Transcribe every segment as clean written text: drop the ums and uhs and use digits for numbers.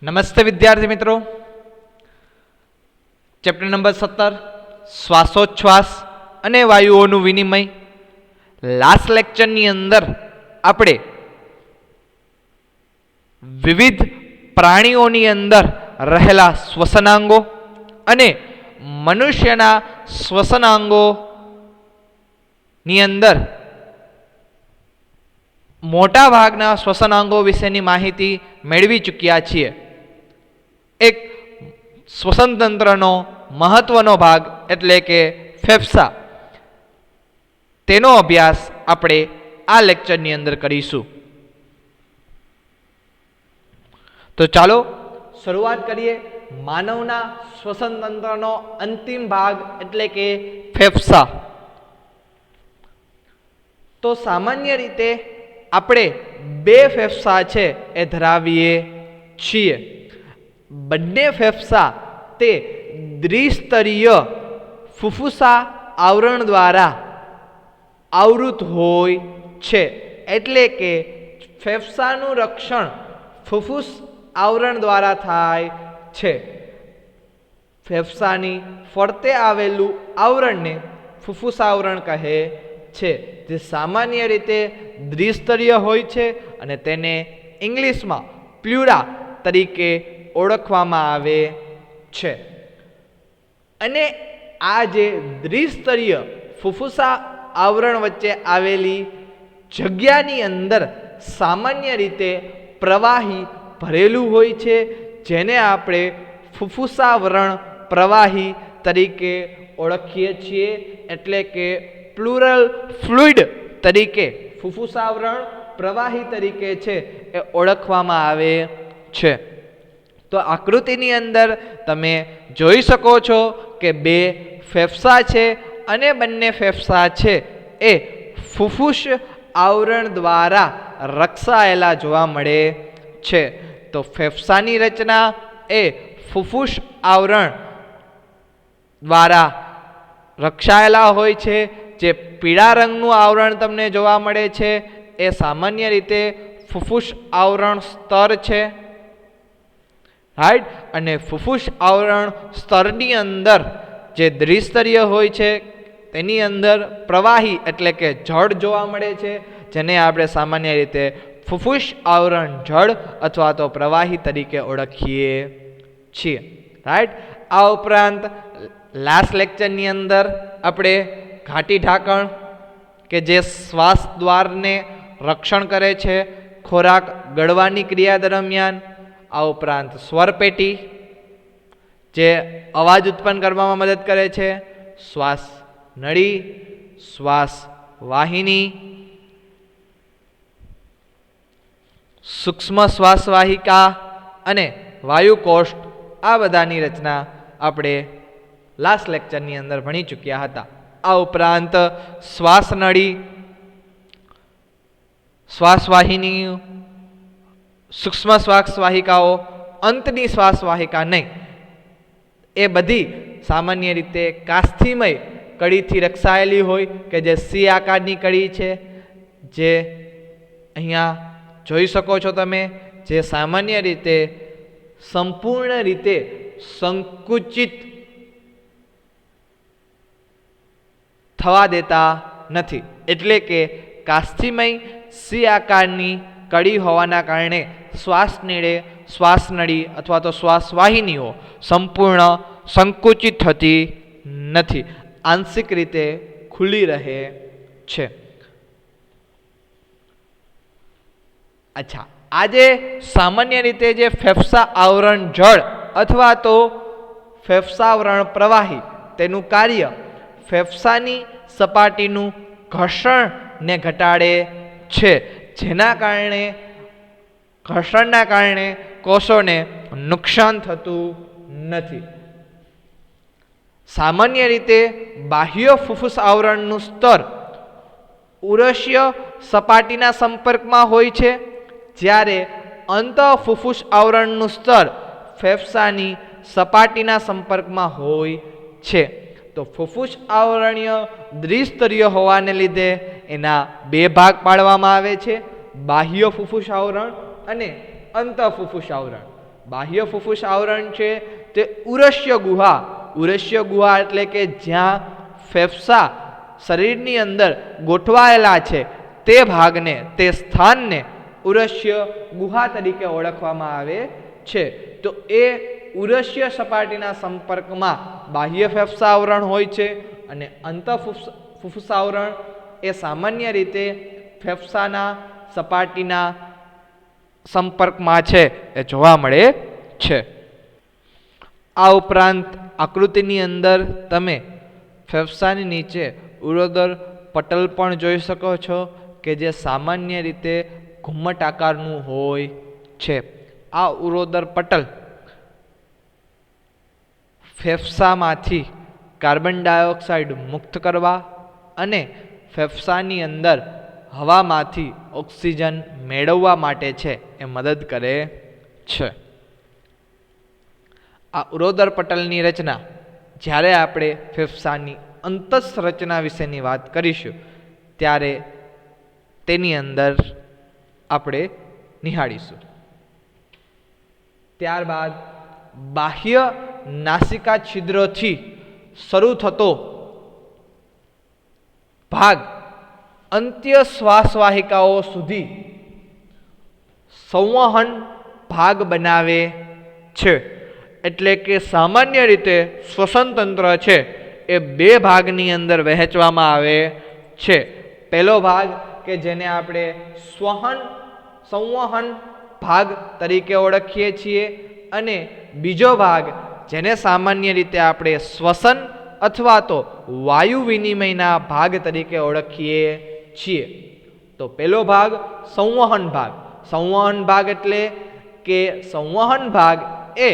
નમસ્તે વિદ્યાર્થી મિત્રો, ચેપ્ટર નંબર 17 શ્વાસોચ્છ્વાસ અને વાયુઓનું વિનિમય. લાસ્ટ લેક્ચરની અંદર આપણે વિવિધ પ્રાણીઓની અંદર રહેલા શ્વસનાંગો અને મનુષ્યના શ્વસનાંગોની અંદર મોટા ભાગના શ્વસનાંગો વિશેની માહિતી મેળવી ચૂક્યા છીએ. એક શ્વસન તંત્રનો મહત્વનો ભાગ એટલે કે ફેફસા, તેનો અભ્યાસ આપણે આ લેક્ચરની અંદર કરીશું. તો ચાલો શરૂઆત કરીએ. માનવના શ્વસન તંત્રનો અંતિમ ભાગ એટલે કે ફેફસા. તો સામાન્ય રીતે આપણે બે ફેફસા છે એ ધરાવીએ છીએ. બંને ફેફસા તે દ્વિસ્તરીય ફુફુસા આવરણ દ્વારા આવૃત હોય છે. એટલે કે ફેફસાનું રક્ષણ ફુફુસ આવરણ દ્વારા થાય છે. ફેફસાની ફરતે આવેલું આવરણને ફુફુસ આવરણ કહે છે, જે સામાન્ય રીતે દ્વિસ્તરીય હોય છે અને તેને ઇંગ્લિશમાં પ્લ્યુરા તરીકે ઓળખવામાં આવે છે. અને આ જે દ્વિસ્તરીય ફુફુસા આવરણ વચ્ચે આવેલી જગ્યાની અંદર સામાન્ય રીતે પ્રવાહી ભરેલું હોય છે, જેને આપણે ફુફુસાવરણ પ્રવાહી તરીકે ઓળખીએ છીએ. એટલે કે પ્લુરલ ફ્લુઇડ તરીકે ફુફુસાવરણ પ્રવાહી તરીકે છે એ ઓળખવામાં આવે છે. તો આકૃતિની અંદર તમે જોઈ શકો છો કે બે ફેફસા છે અને બંને ફેફસા છે એ ફુફુસ આવરણ દ્વારા રક્ષાયેલા જોવા મળે છે. તો ફેફસાની રચના એ ફુફુસ આવરણ દ્વારા રક્ષાયેલા હોય છે. જે પીળા રંગનું આવરણ તમને જોવા મળે છે એ સામાન્ય રીતે ફુફુસ આવરણ સ્તર છે, રાઈટ. અને ફુફુસ આવરણ સ્તરની અંદર જે દ્વિસ્તરીય હોય છે તેની અંદર પ્રવાહી એટલે કે જળ જોવા મળે છે, જેને આપણે સામાન્ય રીતે ફુફુસ આવરણ જળ અથવા તો પ્રવાહી તરીકે ઓળખીએ છીએ, રાઈટ. આ ઉપરાંત લાસ્ટ લેક્ચરની અંદર આપણે ઘાટી ઢાંકણ કે જે શ્વાસ દ્વારને રક્ષણ કરે છે ખોરાક ગળવાની ક્રિયા દરમિયાન, આ ઉપરાંત સ્વરપેટી જે અવાજ ઉત્પન્ન કરવામાં મદદ કરે છે, શ્વાસ નળી, શ્વાસ વાહિની, સૂક્ષ્મ શ્વાસ વાહિકા અને વાયુકોષ, આ બધાની રચના આપણે લાસ્ટ લેક્ચરની અંદર ભણી ચૂક્યા હતા. આ ઉપરાંત શ્વાસ નળી, શ્વાસ વાહિની, સૂક્ષ્મ શ્વાસ વાહિકાઓ, અંતની શ્વાસ વાહિકા નહીં, એ બધી સામાન્ય રીતે કાસ્થિમય કડીથી રક્ષાયેલી હોય કે જે સી આકારની કડી છે, જે અહીંયા જોઈ શકો છો તમે, જે સામાન્ય રીતે સંપૂર્ણ રીતે સંકુચિત થવા દેતા નથી. એટલે કે કાસ્થિમય સી આકારની કડી હોવાના કારણે શ્વાસ નળી અથવા તો શ્વાસ વાહિનીઓ સંપૂર્ણ સંકુચિત થતી નથી, આંશિક રીતે ખુલ્લી રહે છે. અચ્છા, આજે સામાન્ય રીતે જે ફેફસા આવરણ જળ અથવા તો ફેફસાવરણ પ્રવાહી, તેનું કાર્ય ફેફસાની સપાટીનું ઘર્ષણને ઘટાડે છે, જેના કારણે ઘર્ષણના કારણે કોષોને નુકસાન થતું નથી. સામાન્ય રીતે બાહ્ય ફુફુસ આવરણનું સ્તર ઉરસ્ય સપાટીના સંપર્કમાં હોય છે, જ્યારે અંત ફુફુસ આવરણનું સ્તર ફેફસાની સપાટીના સંપર્કમાં હોય છે. તો ફુફુસ આવરણીય દ્વિસ્તરીય હોવાને લીધે એના બે ભાગ પાડવામાં આવે છે, બાહ્ય ફુફુસ આવરણ અને અંત ફુફુસ આવરણ. બાહ્ય ફુફુસ આવરણ છે તે ઉરસ્ય ગુહા, ઉરસ્ય ગુહા એટલે કે જ્યાં ફેફસા શરીરની અંદર ગોઠવાયેલા છે તે ભાગને, તે સ્થાનને ઉરસ્ય ગુહા તરીકે ઓળખવામાં આવે છે. તો એ ઉરસ્ય સપાટીના સંપર્કમાં બાહ્ય ફેફસા આવરણ હોય છે અને અંતઃફુફુસ આવરણ એ સામાન્ય રીતે ફેફસાના સપાટીના સંપર્કમાં છે એ જોવા મળે છે. આ ઉપરાંત આકૃતિની અંદર તમે ફેફસાની નીચે ઉરોદર પટલ પણ જોઈ શકો છો કે જે સામાન્ય રીતે ઘુમ્મટ આકારનું હોય છે. આ ઉરોદર પટલ ફેફસામાંથી કાર્બન ડાયોક્સાઇડ મુક્ત કરવા અને ફેફસાની અંદર હવામાંથી ઓક્સિજન મેળવવા માટે છે એ મદદ કરે છે. આ ઉરોદર પટલની રચના જ્યારે આપણે ફેફસાની અંતઃસંરચના વિશેની વાત કરીશું ત્યારે તેની અંદર આપણે નિહાળીશું. ત્યારબાદ બાહ્ય નાસિકા છિદ્રથી શરૂ થતો ભાગ અંત્ય શ્વાસવાહિકાઓ સુધી સંવહન ભાગ બનાવે છે. એટલે કે સામાન્ય રીતે શ્વસન તંત્ર છે એ બે ભાગની અંદર વહેંચવામાં આવે છે. પહેલો ભાગ કે જેને આપણે સંવહન ભાગ તરીકે ઓળખીએ છીએ અને બીજો ભાગ જેને સામાન્ય રીતે આપણે શ્વસન અથવા તો વાયુ વિનિમયના ભાગ તરીકે ઓળખીએ છીએ. તો પહેલો ભાગ સંવહન ભાગ. સંવહન ભાગ એટલે કે સંવહન ભાગ એ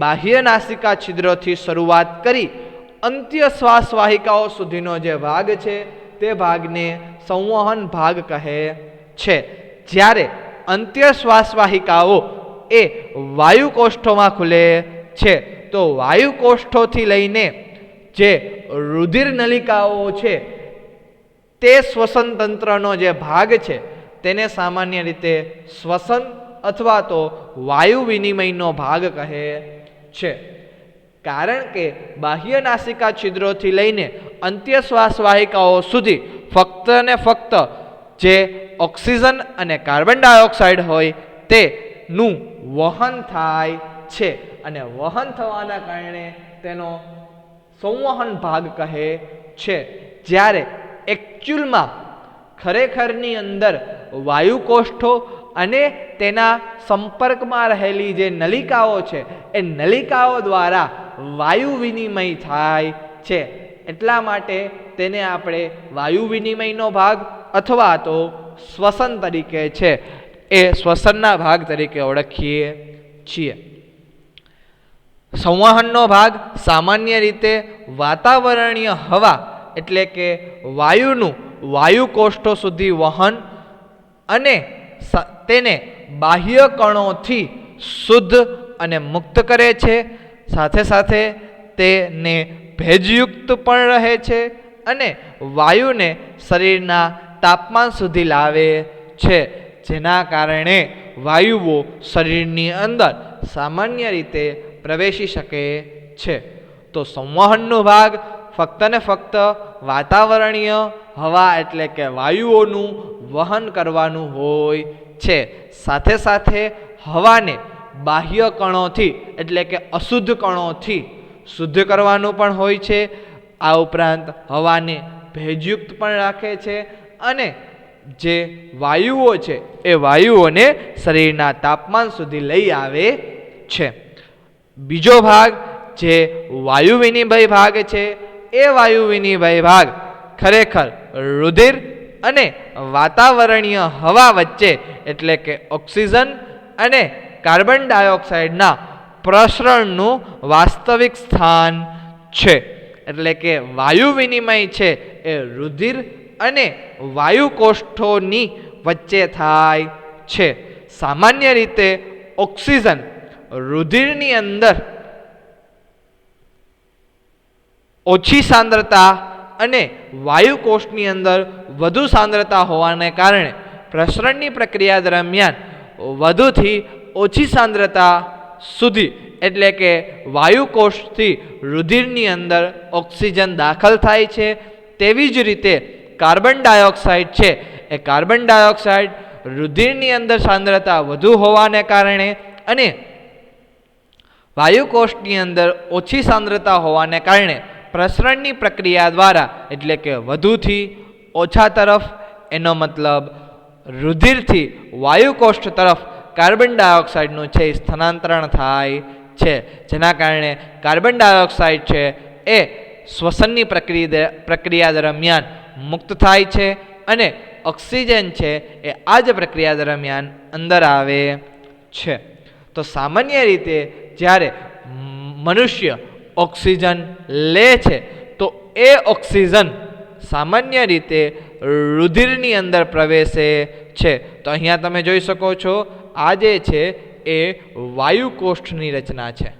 બાહ્ય નાસિકા છિદ્રથી શરૂઆત કરી અંત્ય શ્વાસવાહિકાઓ સુધીનો જે ભાગ છે તે ભાગને સંવહન ભાગ કહે છે. જ્યારે અંત્ય શ્વાસવાહિકાઓ એ વાયુકોષ્ઠોમાં ખુલે છે તો વાયુકોષ્ઠોથી લઈને જે રુધિર નલિકાઓ છે તે શ્વસન તંત્રનો જે ભાગ છે તેને સામાન્ય રીતે શ્વસન અથવા તો વાયુ વિનિમયનો ભાગ કહે છે. કારણ કે બાહ્ય નાસિકા છિદ્રોથી લઈને અંત્ય શ્વાસવાહિકાઓ સુધી ફક્ત ને ફક્ત જે ઓક્સિજન અને કાર્બન ડાયોક્સાઇડ હોય તેનું વહન થાય છે અને વહન થવાના કારણે તેનો સંવહન ભાગ કહે છે. જ્યારે એકચ્યુઅલમાં ખરેખરની અંદર વાયુકોષ્ઠો અને તેના સંપર્કમાં રહેલી જે નલિકાઓ છે એ નલિકાઓ દ્વારા વાયુ વિનિમય થાય છે. એટલા માટે તેને આપણે વાયુ વિનિમયનો ભાગ અથવા તો શ્વસન તરીકે છે એ શ્વસનના ભાગ તરીકે ઓળખીએ છીએ. સંવહનનો ભાગ સામાન્ય રીતે વાતાવરણીય હવા એટલે કે વાયુનું વાયુકોષ્ઠો સુધી વહન અને તેને બાહ્ય કણોથી શુદ્ધ અને મુક્ત કરે છે. સાથે સાથે તેને ભેજયુક્ત પણ રહે છે અને વાયુને શરીરના તાપમાન સુધી લાવે છે, જેના કારણે વાયુઓ શરીરની અંદર સામાન્ય રીતે પ્રવેશી શકે છે. તો સંવહનનો ભાગ ફક્ત ને ફક્ત વાતાવરણીય હવા એટલે કે વાયુઓનું વહન કરવાનું હોય છે. સાથે સાથે હવાને બાહ્ય કણોથી એટલે કે અશુદ્ધ કણોથી શુદ્ધ કરવાનું પણ હોય છે. આ ઉપરાંત હવાને ભેજયુક્ત પણ રાખે છે અને જે વાયુઓ છે એ વાયુઓને શરીરના તાપમાન સુધી લઈ આવે છે. બીજો ભાગ જે વાયુ વિનિમય ભાગ છે એ વાયુ વિનિમય ભાગ ખરેખર રુધિર અને વાતાવરણીય હવા વચ્ચે એટલે કે ઓક્સિજન અને કાર્બન ડાયોક્સાઇડના પ્રસરણનું વાસ્તવિક સ્થાન છે. એટલે કે વાયુ વિનિમય છે એ રુધિર અને વાયુકોષ્ઠોની વચ્ચે થાય છે. સામાન્ય રીતે ઓક્સિજન રુધિરની અંદર ઓછી સાંદ્રતા અને વાયુકોષ્ઠની અંદર વધુ સાંદ્રતા હોવાને કારણે પ્રસરણની પ્રક્રિયા દરમિયાન વધુથી ઓછી સાંદ્રતા સુધી એટલે કે વાયુકોષથી રુધિરની અંદર ઓક્સિજન દાખલ થાય છે. તેવી જ રીતે કાર્બન ડાયોક્સાઇડ છે એ કાર્બન ડાયોક્સાઇડ રુધિરની અંદર સાંદ્રતા વધુ હોવાને કારણે અને વાયુકોષની અંદર ઓછી સાંદ્રતા હોવાને કારણે પ્રસરણની પ્રક્રિયા દ્વારા એટલે કે વધુથી ઓછા તરફ, એનો મતલબ રુધિરથી વાયુકોષ તરફ કાર્બન ડાયોક્સાઇડનું છે સ્થાનાંતરણ થાય છે, જેના કારણે કાર્બન ડાયોક્સાઇડ છે એ શ્વસનની પ્રક્રિયા દરમિયાન મુક્ત થાય છે અને ઓક્સિજન છે એ આ જ પ્રક્રિયા દરમિયાન અંદર આવે છે. તો સામાન્ય રીતે જ્યારે મનુષ્ય ઓક્સિજન લે છે તો એ ઓક્સિજન સામાન્ય રીતે રુધિરની અંદર પ્રવેશે છે. તો અહીંયા તમે જોઈ શકો છો આ જે છે એ વાયુકોષ્ઠની રચના છે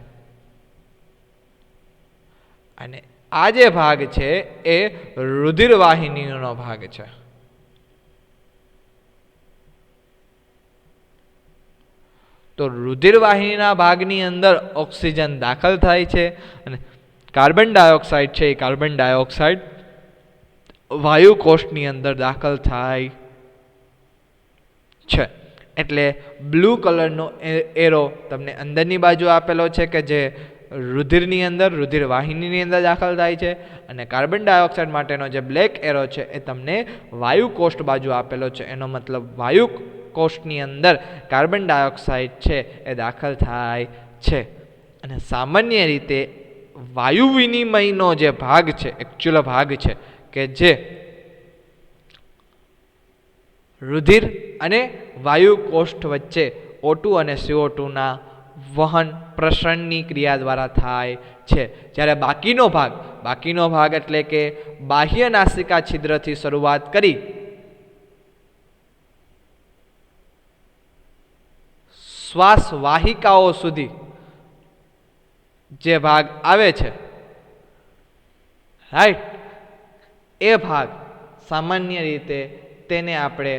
અને આ જે ભાગ છે એ રુધિરવાહિનીનો ભાગ છે. તો રુધિરવાહિનીના ભાગની અંદર ઓક્સિજન દાખલ થાય છે અને કાર્બન ડાયોક્સાઇડ છે એ કાર્બન ડાયોક્સાઇડ વાયુકોષની અંદર દાખલ થાય છે. એટલે બ્લુ કલરનો એરો તમને અંદરની બાજુ આપેલો છે કે જે રુધિરની અંદર રુધિરવાહિનીની અંદર દાખલ થાય છે અને કાર્બન ડાયોક્સાઇડ માટેનો જે બ્લેક એરો છે એ તમને વાયુકોષ બાજુ આપેલો છે. એનો મતલબ વાયુકોષની અંદર કાર્બન ડાયોક્સાઇડ છે એ દાખલ થાય છે. અને સામાન્ય રીતે વાયુ વિનિમયનો જે ભાગ છે, એકચ્યુઅલ ભાગ છે કે જે રુધિર અને વાયુકોષ્ઠ વચ્ચે O2 અને CO2ના વહન પ્રસરણની ક્રિયા દ્વારા થાય છે. જ્યારે બાકીનો ભાગ એટલે કે બાહ્ય નાસિકા છિદ્રથી શરૂઆત કરી શ્વાસ વાહિકાઓ સુધી જે ભાગ આવે છે, રાઈટ, એ ભાગ સામાન્ય રીતે તેને આપણે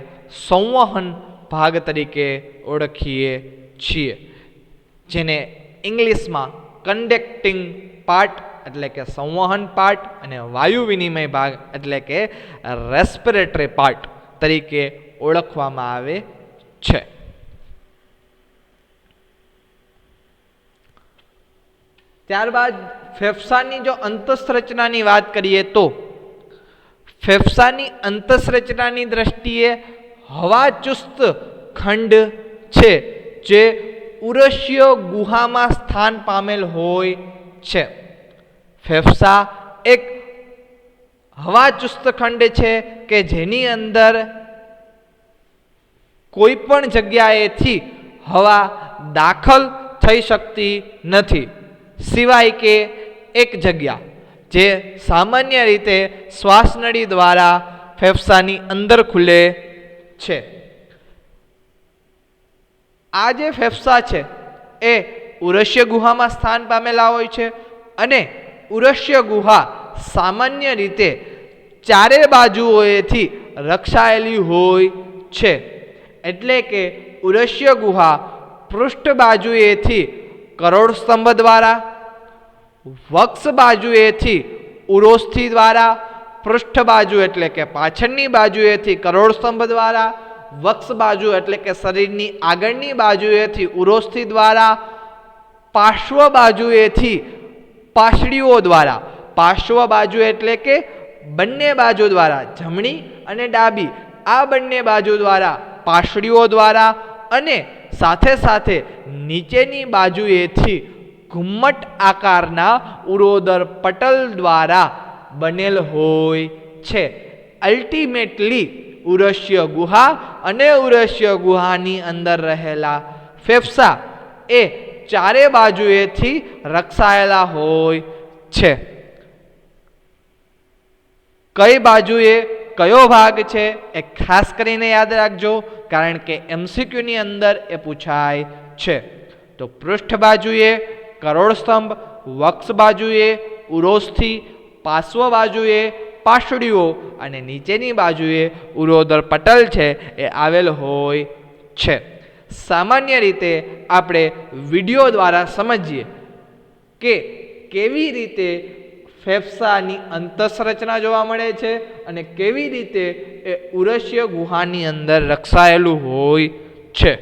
સંવહન ભાગ તરીકે ઓળખીએ છીએ, જેને ઇંગ્લિશમાં કન્ડક્ટિંગ પાર્ટ એટલે કે સંવહન પાર્ટ અને વાયુ વિનિમય ભાગ એટલે કે રેસ્પિરેટરી પાર્ટ તરીકે ઓળખવામાં આવે છે. ત્યારબાદ ફેફસાની જો અંતઃસંરચનાની વાત કરીએ તો ફેફસાની અંતઃસંરચનાની દ્રષ્ટિએ હવાચુસ્ત ખંડ છે જે ઉરસ્ય ગુહામાં સ્થાન પામેલ હોય છે. ફેફસા એક હવાચુસ્ત ખંડ છે કે જેની અંદર કોઈ પણ જગ્યાએથી હવા દાખલ થઈ શકતી નથી, સિવાય કે એક જગ્યા જે સામાન્ય રીતે શ્વાસનળી દ્વારા ફેફસાની અંદર ખુલે છે. આ જે ફેફસા છે એ ઉરસ્ય ગુહામાં સ્થાન પામેલા હોય છે અને ઉરસ્ય ગુહા સામાન્ય રીતે ચારે બાજુઓએથી રક્ષાયેલી હોય છે. એટલે કે ઉરસ્ય ગુહા પૃષ્ઠ બાજુએથી કરોડ સ્તંભ દ્વારા, વક્ષ બાજુએથી ઉરોસ્થિ દ્વારા, પૃષ્ઠ બાજુ એટલે કે પાછળની બાજુએથી કરોડ સ્તંભ દ્વારા, વક્ષ બાજુ એટલે કે શરીરની આગળની બાજુએથી ઉરોસ્થિ દ્વારા, પાર્શ્વ બાજુએથી પાસળીઓ દ્વારા, પાર્શ્વ બાજુ એટલે કે બંને બાજુ દ્વારા, જમણી અને ડાબી આ બંને બાજુ દ્વારા, પાસળીઓ દ્વારા અને સાથે સાથે નીચેની બાજુએથી ઘુમ્મટ આકારના ઉરોદર પટલ દ્વારા બનેલ હોય છે. અલ્ટિમેટલી ઉરસ્ય ગુહા અને ઉરસ્ય ગુહાની અંદર રહેલા ફેફસા એ ચારે બાજુએથી રક્ષાયેલા હોય છે. કઈ બાજુએ કયો ભાગ છે એ ખાસ કરીને યાદ રાખજો, કારણ કે MCQની અંદર એ પૂછાય છે. તો પૃષ્ઠ બાજુએ કરોડ સ્તંભ, વક્ષ બાજુએ ઉરોસ્થિ, પાર્શ્વ બાજુએ પાસળીઓ અને નીચેની બાજુએ ઉરોદર પટલ છે એ આવેલ હોય છે. સામાન્ય રીતે આપણે વિડીયો દ્વારા સમજીએ કે કેવી રીતે ફેફસાની અંતઃસંરચના જોવા મળે છે અને કેવી રીતે એ ઉરસ્ય ગુહાની અંદર રક્ષાયેલું હોય છે.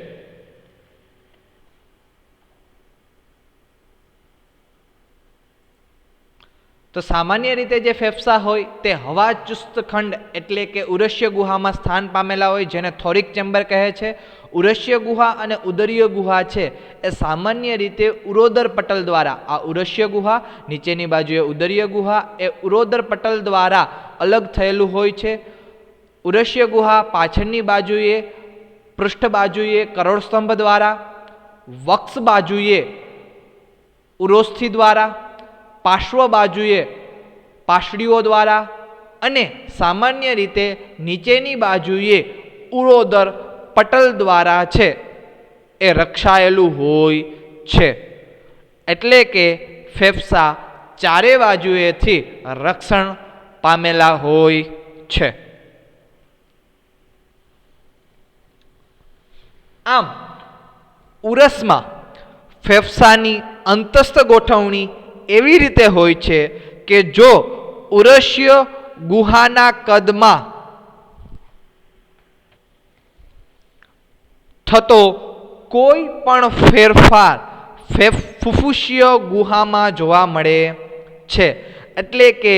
તો સામાન્ય રીતે જે ફેફસા હોય તે હવાચુસ્ત ખંડ એટલે કે ઉરસ્ય ગુહામાં સ્થાન પામેલા હોય, જેને થોરિક ચેમ્બર કહે છે. ઉરસ્ય ગુહા અને ઉદરીય ગુહા છે એ સામાન્ય રીતે ઉરોદર પટલ દ્વારા, આ ઉરસ્ય ગુહા, નીચેની બાજુએ ઉદરીય ગુહા, એ ઉરોદર પટલ દ્વારા અલગ થયેલું હોય છે. ઉરસ્ય ગુહા પાછળની બાજુએ, પૃષ્ઠ બાજુએ કરોડસ્તંભ દ્વારા, વક્ષ બાજુએ ઉરોસ્થિ દ્વારા, પાર્શ્વ બાજુએ પાસડીઓ દ્વારા અને સામાન્ય રીતે નીચેની બાજુએ ઉરોદર પટલ દ્વારા છે એ રક્ષાયેલું હોય છે. એટલે કે ફેફસા ચારે બાજુએથી રક્ષણ પામેલા હોય છે. આમ ઉરસમાં ફેફસાની અંતસ્થ ગોઠવણી એવી રીતે હોય છે કે જો ઉરસ્ય ગુહાના કદમાં થતો કોઈ પણ ફેરફાર ફુફુસીય ગુહામાં જોવા મળે છે. એટલે કે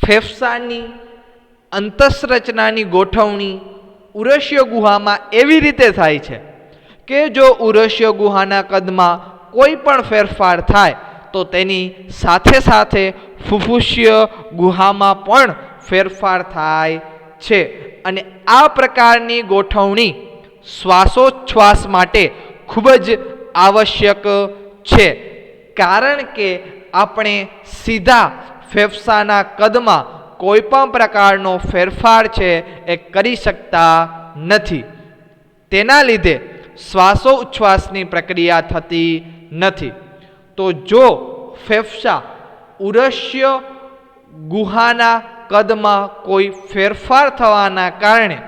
ફેફસાની અંતઃસંરચનાની ગોઠવણી ઉરસ્ય ગુહામાં એવી રીતે થાય છે કે જો ઉરસ્ય ગુહાના કદમાં કોઈ પણ ફેરફાર થાય તો તેની સાથે સાથે ફુફુસીય ગુહામાં પણ ફેરફાર થાય છે. અને આ પ્રકારની ગોઠવણી શ્વાસોચ્છ્વાસ માટે ખૂબ જ આવશ્યક છે, કારણ કે આપણે સીધા ફેફસાના કદમાં કોઈ પણ પ્રકારનો ફેરફાર છે એ કરી શકતા નથી. તેના લીધે શ્વાસોચ્છ્વાસની પ્રક્રિયા થતી નથી. તો જો ફેફસા ઉરસ્ય ગુહાના કદમાં કોઈ ફેરફાર થવાના કારણે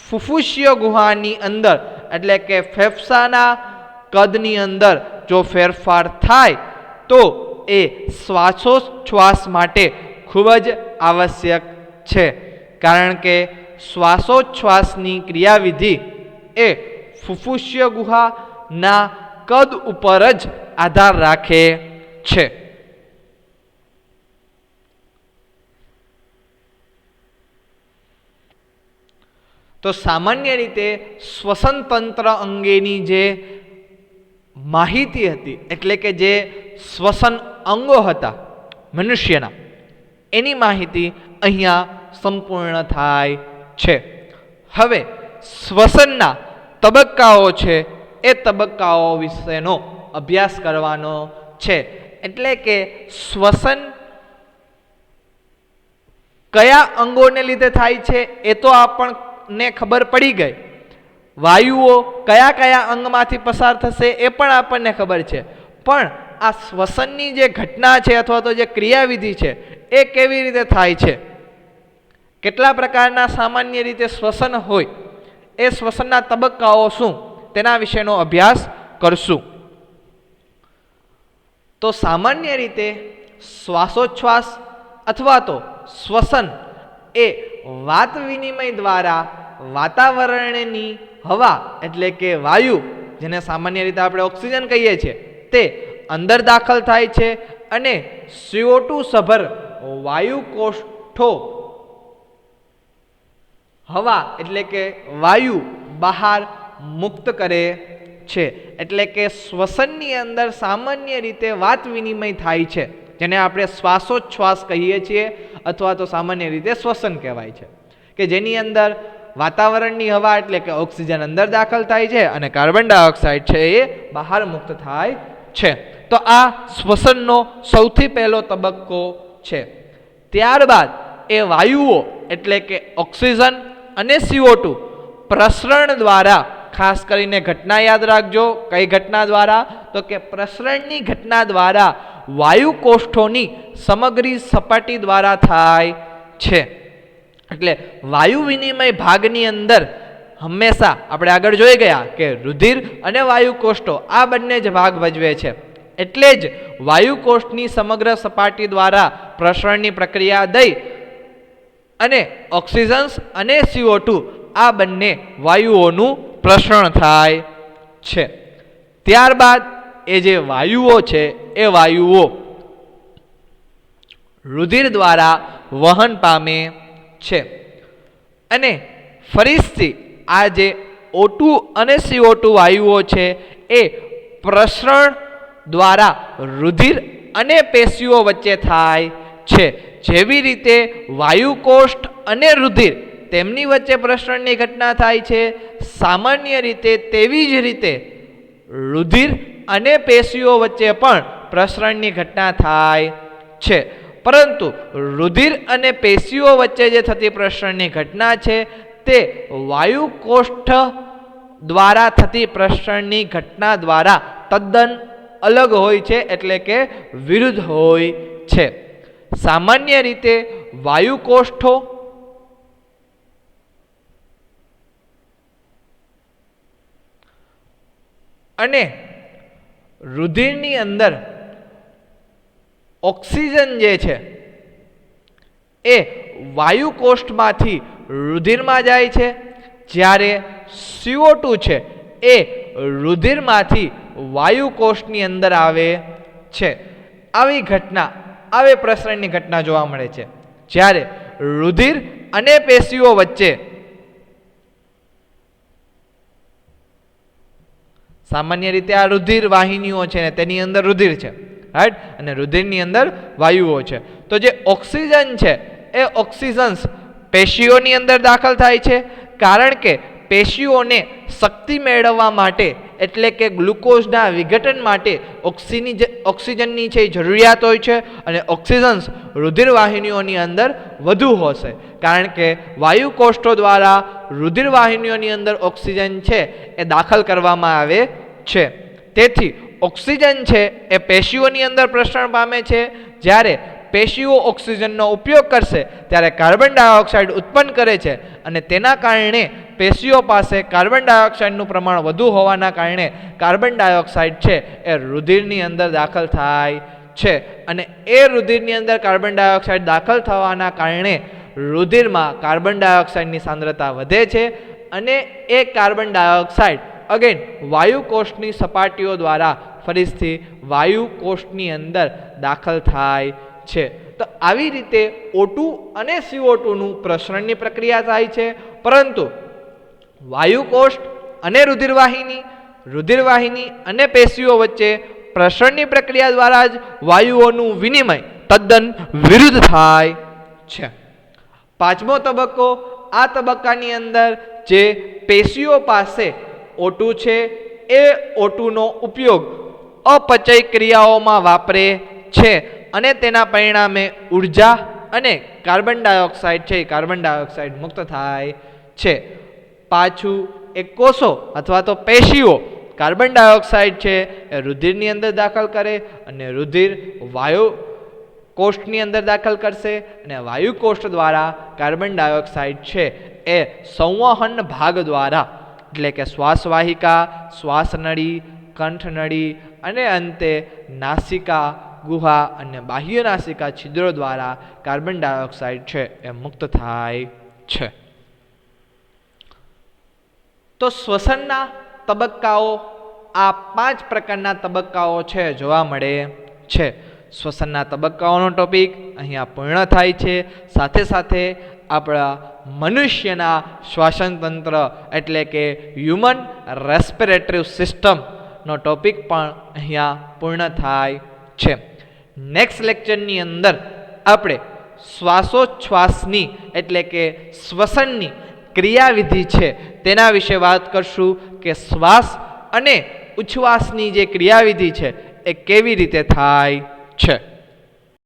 ફુફુસીય ગુહાની અંદર એટલે કે ફેફસાના કદની અંદર જો ફેરફાર થાય તો એ શ્વાસોચ્છ્વાસ માટે ખૂબ જ આવશ્યક છે, કારણ કે શ્વાસોચ્છ્વાસની ક્રિયાવિધિ એ ફુફુસીય ગુહાના કદ ઉપર જ આધાર રાખે છે. તો સામાન્ય રીતે શ્વસન તંત્ર અંગેની જે માહિતી હતી, એટલે કે જે શ્વસન અંગો હતા મનુષ્યના, એની માહિતી અહીંયા સંપૂર્ણ થાય છે. હવે શ્વસનના તબક્કાઓ છે એ તબક્કાઓ વિશેનો અભ્યાસ કરવાનો છે. એટલે કે શ્વસન કયા અંગોને લીધે થાય છે એ તો આપણને ખબર પડી ગઈ. વાયુઓ કયા કયા અંગમાંથી પસાર થશે એ પણ આપણને ખબર છે. પણ આ શ્વસનની જે ઘટના છે અથવા તો જે ક્રિયાવિધિ છે એ કેવી રીતે થાય છે, કેટલા પ્રકારના સામાન્ય રીતે શ્વસન હોય, એ શ્વસનના તબક્કાઓ શું, તેના વિશેનો અભ્યાસ કરશું. તો સામાન્ય રીતે શ્વાસોચ્છ્વાસ અથવા તો શ્વસન એ વાત વિનિમય દ્વારા વાતાવરણની હવા એટલે કે વાયુ, જેને સામાન્ય રીતે આપણે ઓક્સિજન કહીએ છીએ, તે અંદર દાખલ થાય છે અને CO2 સભર વાયુ કોષો હવા એટલે કે વાયુ બહાર મુક્ત કરે છે. એટલે કે શ્વસનની અંદર સામાન્ય રીતે વાત વિનિમય થાય છે, જેને આપણે શ્વાસોચ્છ્વાસ કહીએ છીએ અથવા તો સામાન્ય રીતે શ્વસન કહેવાય છે, કે જેની અંદર વાતાવરણની હવા એટલે કે ઓક્સિજન અંદર દાખલ થાય છે અને કાર્બન ડાયોક્સાઇડ છે એ બહાર મુક્ત થાય છે. તો આ શ્વસનનો સૌથી પહેલો તબક્કો છે. ત્યારબાદ એ વાયુઓ એટલે કે ઓક્સિજન અને CO2 પ્રસરણ દ્વારા, ખાસ કરીને ઘટના યાદ રાખજો, કઈ ઘટના દ્વારા, તો કે પ્રસરણની ઘટના દ્વારા વાયુ કોષ્ઠોની સમગ્રી સપાટી દ્વારા થાય છે. એટલે વાયુ વિનિમય ભાગની અંદર હંમેશા આપણે આગળ જોઈ ગયા કે રુધિર અને વાયુ કોષો આ બંને જ ભાગ ભજવે છે, એટલે જ વાયુ કોષની સમગ્ર સપાટી દ્વારા પ્રસરણની પ્રક્રિયા થઈ અને ઓક્સિજન અને CO2 આ બંને વાયુઓનું પ્રસરણ થાય છે. ત્યારબાદ એ જે વાયુઓ છે એ વાયુઓ રુધિર દ્વારા વહન પામે છે અને ફરીથી આ જે O2 અને CO2 વાયુઓ છે એ પ્રસરણ દ્વારા રુધિર અને પેશીઓ વચ્ચે થાય છે. જેવી રીતે વાયુકોષ અને રુધિર તેમની વચ્ચે પ્રસરણની ઘટના થાય છે, સામાન્ય રીતે તેવી જ રીતે રુધિર અને પેશીઓ વચ્ચે પણ પ્રસરણની ઘટના થાય છે. પરંતુ રુધિર અને પેશીઓ વચ્ચે જે થતી પ્રસરણની ઘટના છે તે વાયુકોષ્ઠ દ્વારા થતી પ્રસરણની ઘટના દ્વારા તદ્દન અલગ હોય છે, એટલે કે વિરુદ્ધ હોય છે. સામાન્ય રીતે વાયુકોષ્ઠો અને રુધિરની અંદર ઓક્સિજન જે છે એ વાયુકોષ્ઠમાંથી રુધિરમાં જાય છે, જ્યારે CO2 છે એ રુધિરમાંથી વાયુકોષની અંદર આવે છે. આવી ઘટના, આવી પ્રસરણની ઘટના જોવા મળે છે જ્યારે રુધિર અને પેશીઓ વચ્ચે સામાન્ય રીતે આ રુધિર વાહિનીઓ છે ને તેની અંદર રુધિર છે, રાઈટ, અને રુધિરની અંદર વાયુઓ છે. તો જે ઓક્સિજન છે એ ઓક્સિજન પેશીઓની અંદર દાખલ થાય છે, કારણ કે પેશીઓને શક્તિ મેળવવા માટે એટલે કે ગ્લુકોઝના વિઘટન માટે ઓક્સિજનની છે જરૂરિયાત હોય છે અને ઓક્સિજન રુધિર વાહિનીઓની અંદર વધુ હશે, કારણ કે વાયુકોષ્ઠો દ્વારા રુધિર વાહિનીઓની અંદર ઓક્સિજન છે એ દાખલ કરવામાં આવે છે. તેથી ઓક્સિજન છે એ પેશીઓની અંદર પ્રસરણ પામે છે. જ્યારે પેશીઓ ઓક્સિજનનો ઉપયોગ કરશે ત્યારે કાર્બન ડાયોક્સાઇડ ઉત્પન્ન કરે છે અને તેના કારણે પેશીઓ પાસે કાર્બન ડાયોક્સાઇડનું પ્રમાણ વધુ હોવાના કારણે કાર્બન ડાયોક્સાઇડ છે એ રુધિરની અંદર દાખલ થાય છે અને એ રુધિરની અંદર કાર્બન ડાયોક્સાઇડ દાખલ થવાના કારણે રુધિરમાં કાર્બન ડાયોક્સાઇડની સાંદ્રતા વધે છે અને એ કાર્બન ડાયોક્સાઇડ અગેન વાયુકોષની સપાટીઓ દ્વારા ફરીથી વાયુકોષની અંદર દાખલ થાય છે. તો આવી રીતે O2 અને CO2 નું પ્રસરણની પ્રક્રિયા થાય છે, પરંતુ વાયુકોષ અને રુધિરવાહિની અને પેશીઓ વચ્ચે પ્રસરણની પ્રક્રિયા દ્વારા જ વાયુઓનું વિનિમય તદ્દન વિરુદ્ધ થાય છે. પાંચમો તબક્કો, આ તબક્કાની અંદર જે પેશીઓ પાસે O2 છે એ O2 નો ઉપયોગ અપચય ક્રિયાઓમાં વાપરે છે અને તેના પરિણામે ઉર્જા અને કાર્બન ડાયોક્સાઇડ છે કાર્બન ડાયોક્સાઇડ મુક્ત થાય છે. પાછું એ કોષો અથવા તો પેશીઓ કાર્બન ડાયોક્સાઇડ છે એ રુધિરની અંદર દાખલ કરે અને રુધિર વાયુ કોષની અંદર દાખલ કરશે અને વાયુકોષ દ્વારા કાર્બન ડાયોક્સાઇડ છે એ સંવહન ભાગ દ્વારા એટલે કે શ્વાસવાહિકા, શ્વાસનળી, કંઠનળી અને અંતે નાસિકા ગુહા અને બાહ્ય નાસિકા છિદ્રો દ્વારા કાર્બન ડાયોક્સાઇડ છે એ મુક્ત થાય છે. તો શ્વસનના તબક્કાઓ આ 5 પ્રકારના તબક્કાઓ છે જોવા મળે છે. શ્વસનના તબક્કાઓનો ટોપિક અહીંયા પૂર્ણ થાય છે. સાથે સાથે આપણા મનુષ્યના શ્વાસન તંત્ર એટલે કે હ્યુમન રેસ્પિરેટરી સિસ્ટમનો ટોપિક પણ અહીંયા પૂર્ણ થાય છે. નેક્સ્ટ લેક્ચરની અંદર આપણે શ્વાસોચ્છ્વાસની એટલે કે શ્વસનની ક્રિયાવિધિ છે તેના વિશે વાત કરશું કે શ્વાસ અને ઉચ્છ્વાસની જે ક્રિયાવિધિ છે એ કેવી રીતે થાય છે.